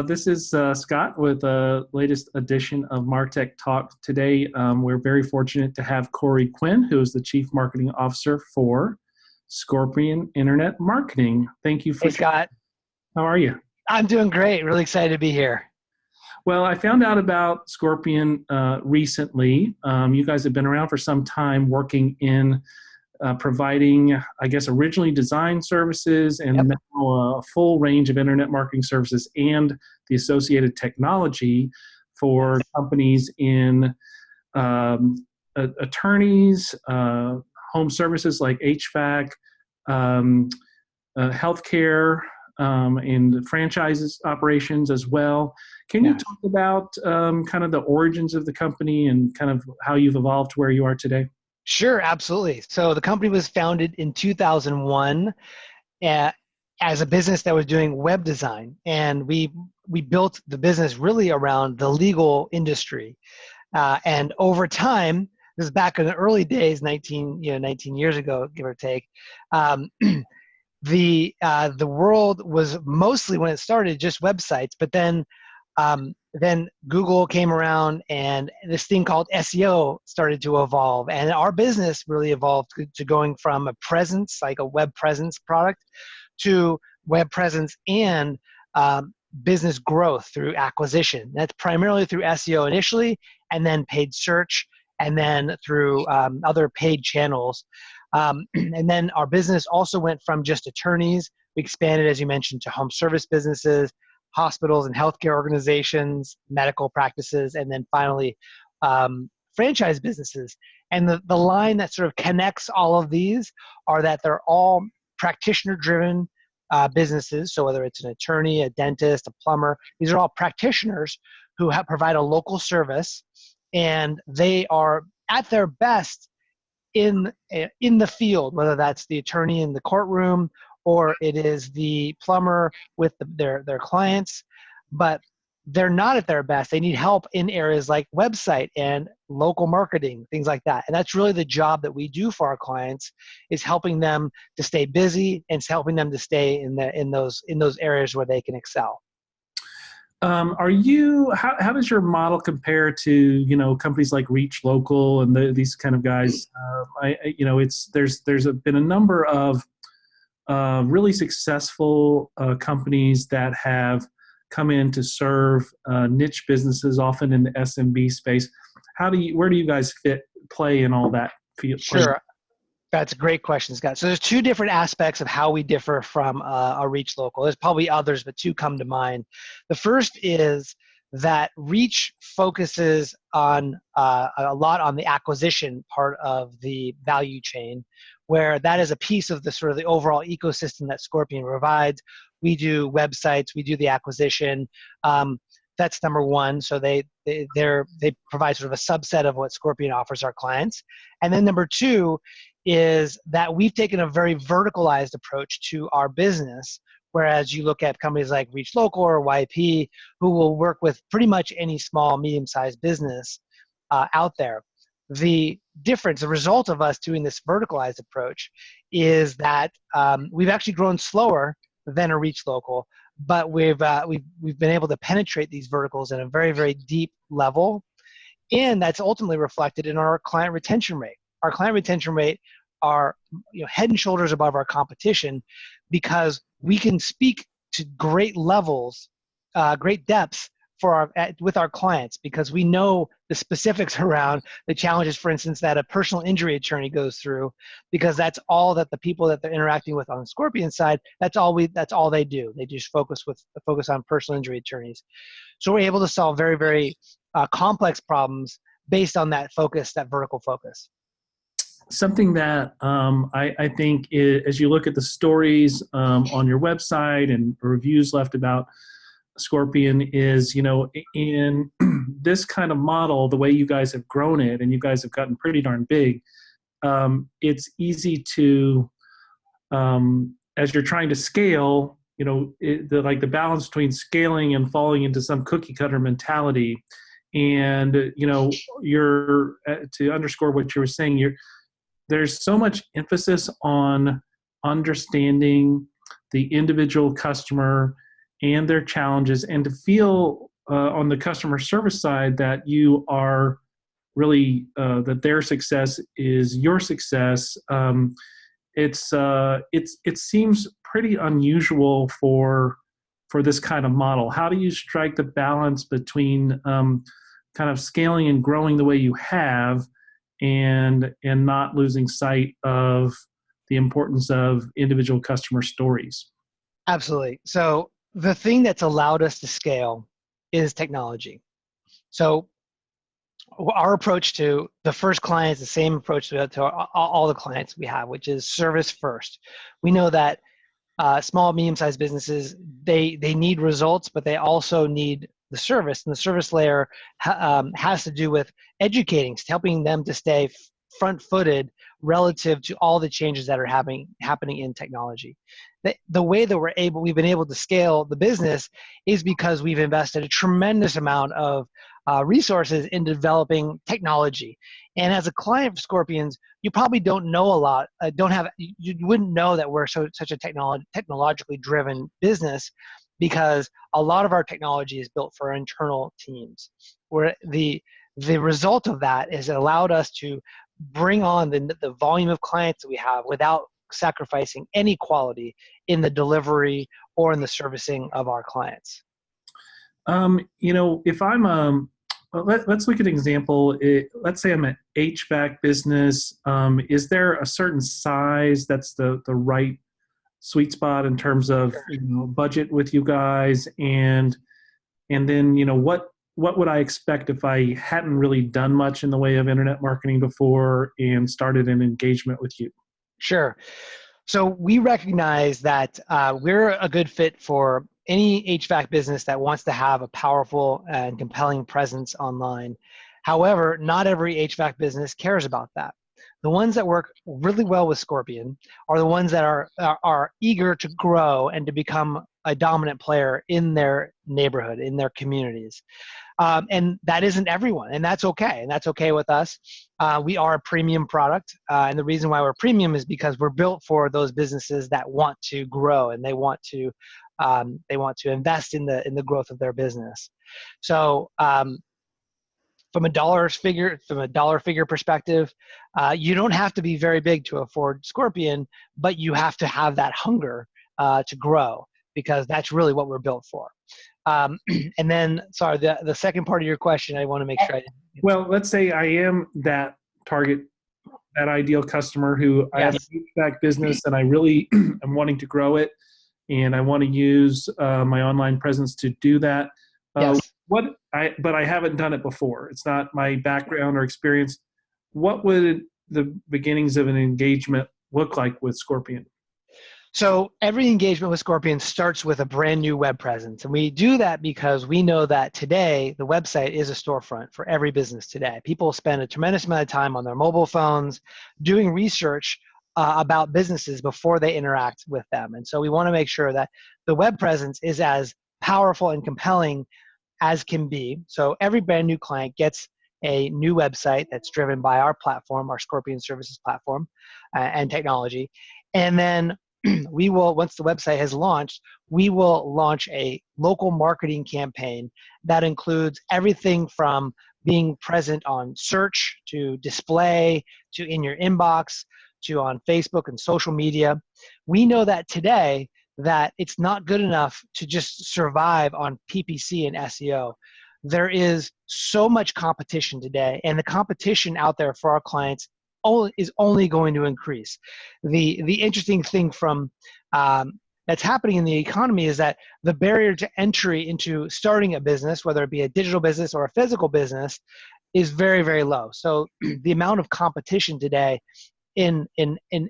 This is Scott with the latest edition of MarTech Talk. Today, we're very fortunate to have Corey Quinn, who is the Chief Marketing Officer for Scorpion Internet Marketing. Thank you for Hey, Scott. How are you? I'm doing great. Really excited to be here. Well, I found out about Scorpion recently. You guys have been around for some time working in providing, I guess, originally designed services and now a full range of internet marketing services and the associated technology for companies in attorneys, home services like HVAC, healthcare, and franchises operations as well. Can you talk about kind of the origins of the company and kind of how you've evolved to where you are today? Sure, absolutely. So the company was founded in 2001 as a business that was doing web design, and we built the business really around the legal industry. And over time, this is back in the early days, 19 years ago, give or take. The world was mostly, when it started, just websites, but then Google came around and this thing called SEO started to evolve, and our business really evolved to going from a presence, like a web presence product, to web presence and business growth through acquisition. That's primarily through SEO initially, and then paid search, and then through other paid channels. And then our business also went from just attorneys. We expanded, as you mentioned, to home service businesses, hospitals and healthcare organizations, medical practices, and then finally franchise businesses. And the line that sort of connects all of these are that they're all practitioner-driven businesses. So whether it's an attorney, a dentist, a plumber, these are all practitioners who provide a local service, and they are at their best in the field, whether that's the attorney in the courtroom or it is the plumber with their clients, but they're not at their best. They need help in areas like website and local marketing, things like that. And that's really the job that we do for our clients, is helping them to stay busy and helping them to stay in those areas where they can excel. How does your model compare to, companies like Reach Local and these kind of guys? There's been a number of really successful companies that have come in to serve niche businesses, often in the SMB space. Where do you guys play in all that field? Sure. That's a great question, Scott. So there's two different aspects of how we differ from a Reach Local. There's probably others, but two come to mind. The first is that Reach focuses on a lot on the acquisition part of the value chain, where that is a piece of the sort of the overall ecosystem that Scorpion provides. We do websites, we do the acquisition. That's number one. So they provide sort of a subset of what Scorpion offers our clients. And then number two is that we've taken a very verticalized approach to our business, whereas you look at companies like Reach Local or YP, who will work with pretty much any small, medium-sized business out there. The difference, the result of us doing this verticalized approach, is that we've actually grown slower than a Reach Local, but we've been able to penetrate these verticals at a very, very deep level, and that's ultimately reflected in our client retention rate. Our client retention rate are head and shoulders above our competition, because we can speak to great levels, great depths with our clients, because we know the specifics around the challenges, for instance, that a personal injury attorney goes through, because that's all that the people that they're interacting with on the Scorpion side, that's all they do. They just focus on personal injury attorneys. So we're able to solve very, very complex problems based on that focus, that vertical focus. Something that I think as you look at the stories on your website and reviews left about Scorpion is, in this kind of model, the way you guys have grown it, and you guys have gotten pretty darn big, it's easy to, as you're trying to scale, the balance between scaling and falling into some cookie cutter mentality. And, to underscore what you were saying, there's so much emphasis on understanding the individual customer and their challenges, and to feel on the customer service side that you are really that their success is your success. It seems pretty unusual for this kind of model. How do you strike the balance between kind of scaling and growing the way you have, and not losing sight of the importance of individual customer stories? Absolutely. So the thing that's allowed us to scale is technology. So our approach to the first client is the same approach to all the clients we have, which is service first. We know that small, medium-sized businesses, they need results, but they also need the service. And the service layer has to do with educating, helping them to stay front-footed relative to all the changes that are happening in technology. The way that we've been able to scale the business is because we've invested a tremendous amount of resources in developing technology. And as a client of Scorpions, you probably don't know a lot. You wouldn't know that we're such a technologically driven business, because a lot of our technology is built for our internal teams. Where the result of that is it allowed us to bring on the volume of clients that we have without sacrificing any quality in the delivery or in the servicing of our clients. If I'm let's look at an example. Let's say I'm an HVAC business. Is there a certain size that's the right sweet spot in terms of budget with you guys, and then what would I expect if I hadn't really done much in the way of internet marketing before and started an engagement with you? Sure. So we recognize that we're a good fit for any HVAC business that wants to have a powerful and compelling presence online. However, not every HVAC business cares about that. The ones that work really well with Scorpion are the ones that are eager to grow and to become a dominant player in their neighborhood, in their communities. And that isn't everyone, and that's okay. And that's okay with us. We are a premium product, and the reason why we're premium is because we're built for those businesses that want to grow, and they want to invest in the growth of their business. So from a dollar figure perspective, you don't have to be very big to afford Scorpion, but you have to have that hunger to grow, because that's really what we're built for. And then, sorry, the second part of your question, I want to make sure. Well, let's say I am that target, that ideal customer who I have a HVAC business and I really am wanting to grow it, and I want to use my online presence to do that. Yes. But I haven't done it before. It's not my background or experience. What would the beginnings of an engagement look like with Scorpion? So every engagement with Scorpion starts with a brand new web presence. And we do that because we know that today the website is a storefront for every business today. People spend a tremendous amount of time on their mobile phones doing research about businesses before they interact with them. And so we want to make sure that the web presence is as powerful and compelling as can be. So every brand new client gets a new website that's driven by our platform, our Scorpion Services platform and technology. And then we will, once the website has launched, we will launch a local marketing campaign that includes everything from being present on search to display to in your inbox to on Facebook and social media. We know that today that it's not good enough to just survive on PPC and SEO. There is so much competition today, and the competition out there for our clients is only going to increase. The interesting thing from that's happening in the economy is that the barrier to entry into starting a business, whether it be a digital business or a physical business, is very, very low. So the amount of competition today in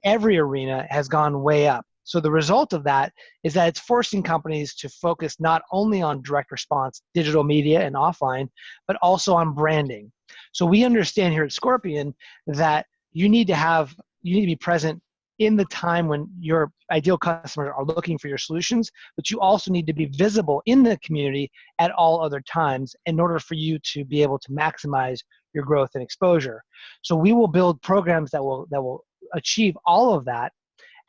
every arena has gone way up. So the result of that is that it's forcing companies to focus not only on direct response, digital media and offline, but also on branding. So we understand here at Scorpion that you need to be present in the time when your ideal customers are looking for your solutions, but you also need to be visible in the community at all other times in order for you to be able to maximize your growth and exposure. So we will build programs that will achieve all of that,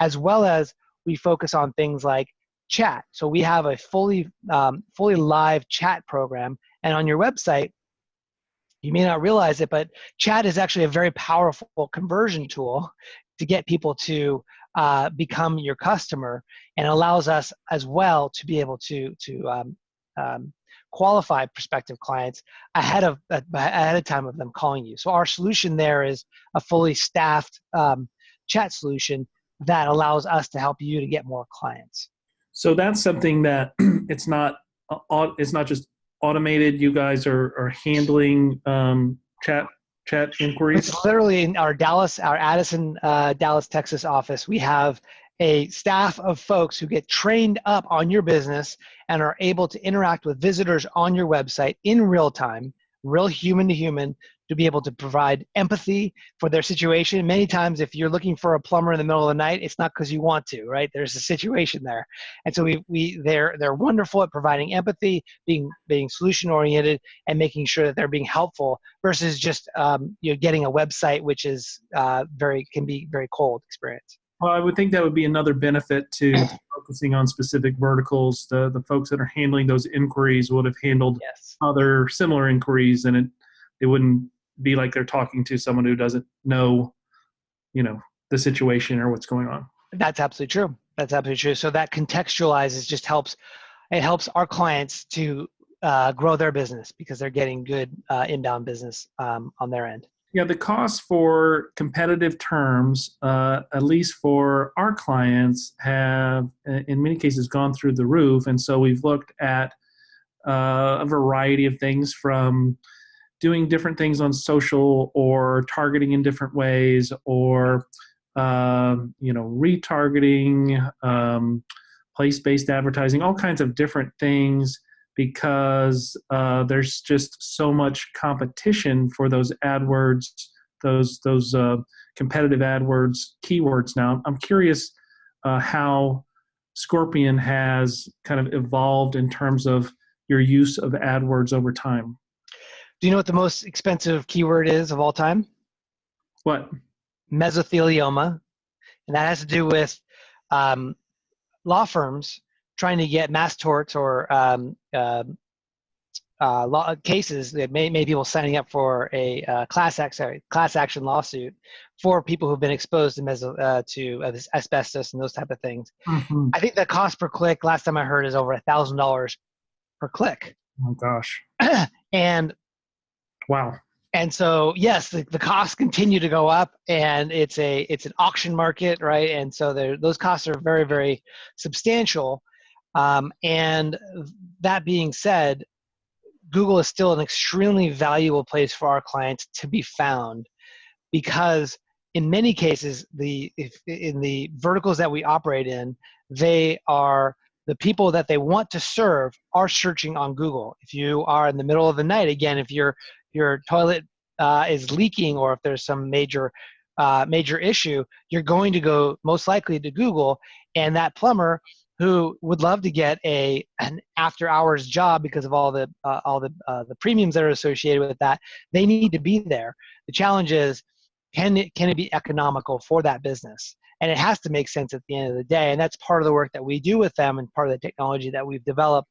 as well as we focus on things like chat. So we have a fully live chat program, and on your website, you may not realize it, but chat is actually a very powerful conversion tool to get people to become your customer, and allows us as well to be able to qualify prospective clients ahead of time of them calling you. So our solution there is a fully staffed chat solution that allows us to help you to get more clients. So that's something that it's not just automated. You guys are handling chat inquiries. It's literally in our Addison, Dallas, Texas office. We have a staff of folks who get trained up on your business and are able to interact with visitors on your website in real time, real human to human, to be able to provide empathy for their situation. Many times, if you're looking for a plumber in the middle of the night, it's not because you want to, right? There's a situation there. And so they're wonderful at providing empathy, being solution oriented, and making sure that they're being helpful versus just getting a website which is can be very cold experience. Well, I would think that would be another benefit to focusing on specific verticals. The folks that are handling those inquiries would have handled other similar inquiries, and it wouldn't be like they're talking to someone who doesn't know, the situation or what's going on. That's absolutely true. That's absolutely true. So that contextualizes just helps our clients to grow their business because they're getting good inbound business on their end. Yeah, the cost for competitive terms, at least for our clients, have in many cases gone through the roof. And so we've looked at a variety of things, from doing different things on social or targeting in different ways, or retargeting, place-based advertising, all kinds of different things, because there's just so much competition for those AdWords, those competitive AdWords keywords now. I'm curious how Scorpion has kind of evolved in terms of your use of AdWords over time. Do you know what the most expensive keyword is of all time? What? Mesothelioma. And that has to do with law firms trying to get mass torts or law cases that may people signing up for a class action lawsuit for people who've been exposed to asbestos and those type of things. Mm-hmm. I think the cost per click, last time I heard, is over $1,000 per click. Oh gosh. And wow. And so, yes, the costs continue to go up, and it's an auction market, right? And so those costs are very, very substantial. And that being said, Google is still an extremely valuable place for our clients to be found, because in many cases, in the verticals that we operate in, they are the people that they want to serve are searching on Google. If you are in the middle of the night, again, if your toilet is leaking, or if there's some major issue, you're going to go most likely to Google, and that plumber who would love to get an after-hours job because of all the premiums that are associated with that, they need to be there. The challenge is, can it be economical for that business? And it has to make sense at the end of the day. And that's part of the work that we do with them, and part of the technology that we've developed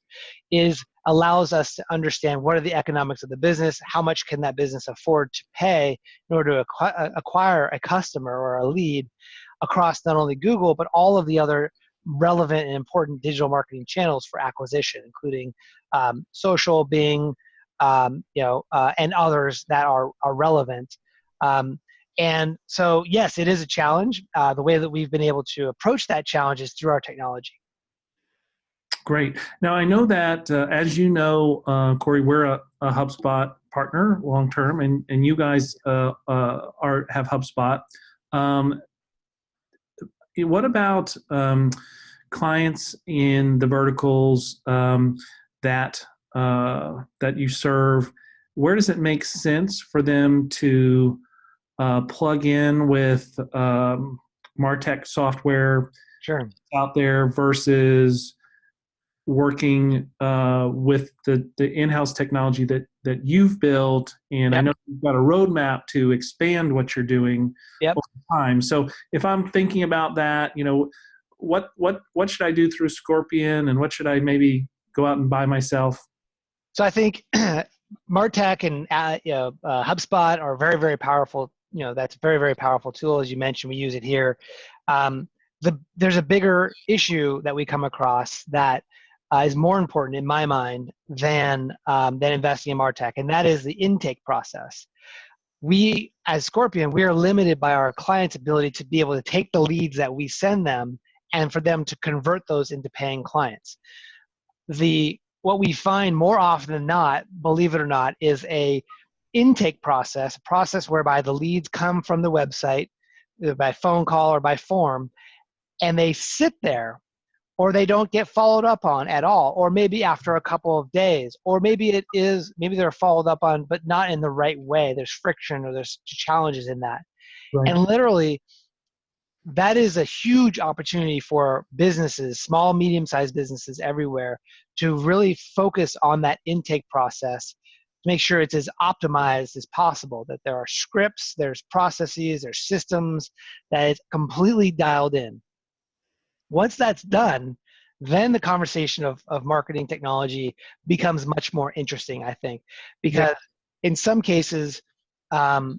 allows us to understand what are the economics of the business, how much can that business afford to pay in order to acquire a customer or a lead across not only Google, but all of the other relevant and important digital marketing channels for acquisition, including social, Bing, and others that are relevant. And so, yes, it is a challenge. The way that we've been able to approach that challenge is through our technology. Great. Now, I know that, as you know, Corey, we're a HubSpot partner long-term, and you guys have HubSpot. What about clients in the verticals that you serve? Where does it make sense for them to plug in with MarTech software out there versus working with the in-house technology that you've built? And I know you've got a roadmap to expand what you're doing over time. So if I'm thinking about that, what should I do through Scorpion, and what should I maybe go out and buy myself? So I think MarTech and HubSpot are very, very powerful. That's a very, very powerful tool. As you mentioned, we use it here. There's a bigger issue that we come across that is more important in my mind than investing in MarTech, and that is the intake process. We, as Scorpion, we are limited by our clients' ability to be able to take the leads that we send them and for them to convert those into paying clients. What we find more often than not, believe it or not, is a intake process, a process whereby the leads come from the website, either by phone call or by form, and they sit there, or they don't get followed up on at all, or maybe after a couple of days, or maybe they're followed up on, but not in the right way. There's friction or there's challenges in that. Right. And literally, that is a huge opportunity for businesses, small, medium-sized businesses everywhere, to really focus on that intake process to make sure it's as optimized as possible, that there are scripts, there's processes, there's systems, that is completely dialed in. Once that's done, then the conversation of marketing technology becomes much more interesting, I think, because in some cases, our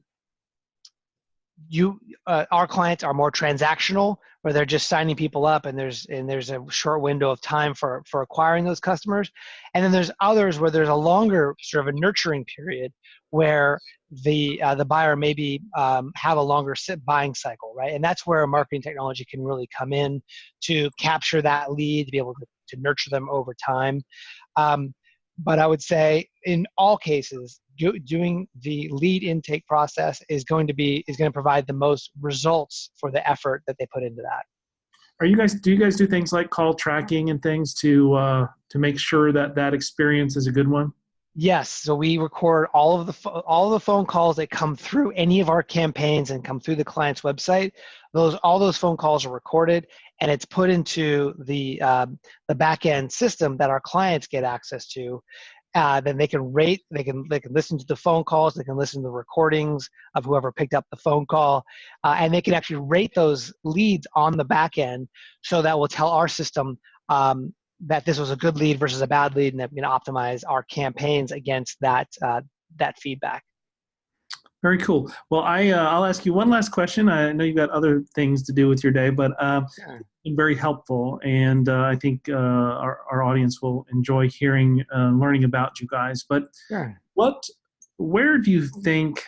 clients are more transactional, where they're just signing people up, and there's a short window of time for acquiring those customers. And then there's others where there's a longer sort of a nurturing period where the buyer maybe have a longer buying cycle, right? And that's where marketing technology can really come in to capture that lead, to be able to nurture them over time. But I would say in all cases, doing the lead intake process is going to provide the most results for the effort that they put into that. Do you guys do things like call tracking and things to make sure that experience is a good one? Yes. So we record all of the phone calls that come through any of our campaigns and come through the client's website. All those phone calls are recorded, and it's put into the back end system that our clients get access to. Then they can rate, they can listen to the phone calls, they can listen to the recordings of whoever picked up the phone call, and they can actually rate those leads on the back end. So that will tell our system that this was a good lead versus a bad lead, and that we can optimize our campaigns against that feedback. Very cool. Well, I'll ask you one last question. I know you've got other things to do with your day, but Sure. it's been very helpful, and I think our audience will enjoy hearing, learning about you guys. But Sure. where do you think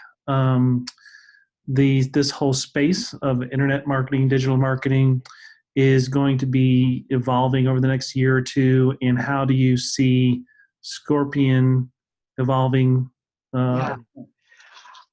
this whole space of internet marketing, digital marketing, is going to be evolving over the next year or two, and how do you see Scorpion evolving? Yeah.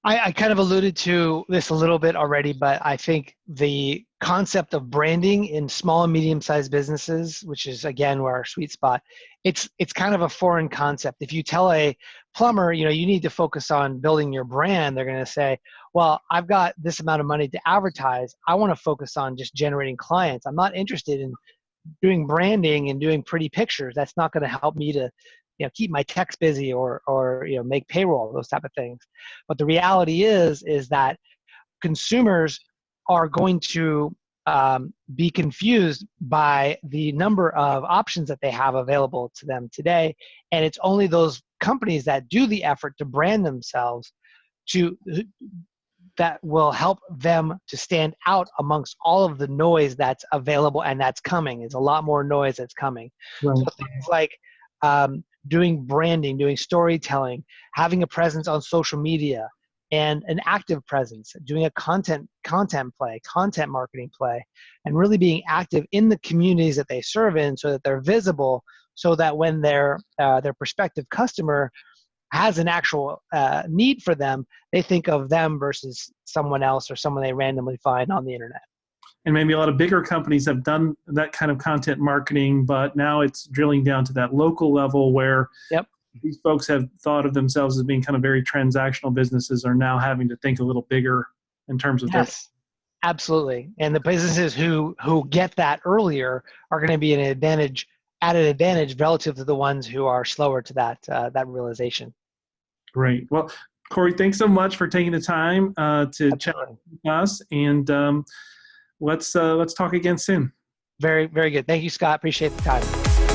I kind of alluded to this a little bit already, but I think the concept of branding in small and medium-sized businesses, which is again where our sweet spot, it's kind of a foreign concept. If you tell a plumber, you need to focus on building your brand, they're going to say, well, I've got this amount of money to advertise. I want to focus on just generating clients. I'm not interested in doing branding and doing pretty pictures. That's not going to help me to keep my techs busy or make payroll, those type of things. But the reality is that consumers are going to be confused by the number of options that they have available to them today. And it's only those companies that do the effort to brand themselves that will help them to stand out amongst all of the noise that's available and that's coming. There's a lot more noise that's coming. Right. So things like doing branding, doing storytelling, having a presence on social media, and an active presence, doing a content play, content marketing play, and really being active in the communities that they serve in, so that they're visible, so that when their prospective customer has an actual need for them, they think of them versus someone else or someone they randomly find on the internet. And maybe a lot of bigger companies have done that kind of content marketing, but now it's drilling down to that local level where these folks have thought of themselves as being kind of very transactional businesses, are now having to think a little bigger in terms of Yes, absolutely. And the businesses who get that earlier are going to be added advantage relative to the ones who are slower to that realization. Great. Well, Corey, thanks so much for taking the time to chat with us, and let's talk again soon. Very, very good. Thank you, Scott. Appreciate the time.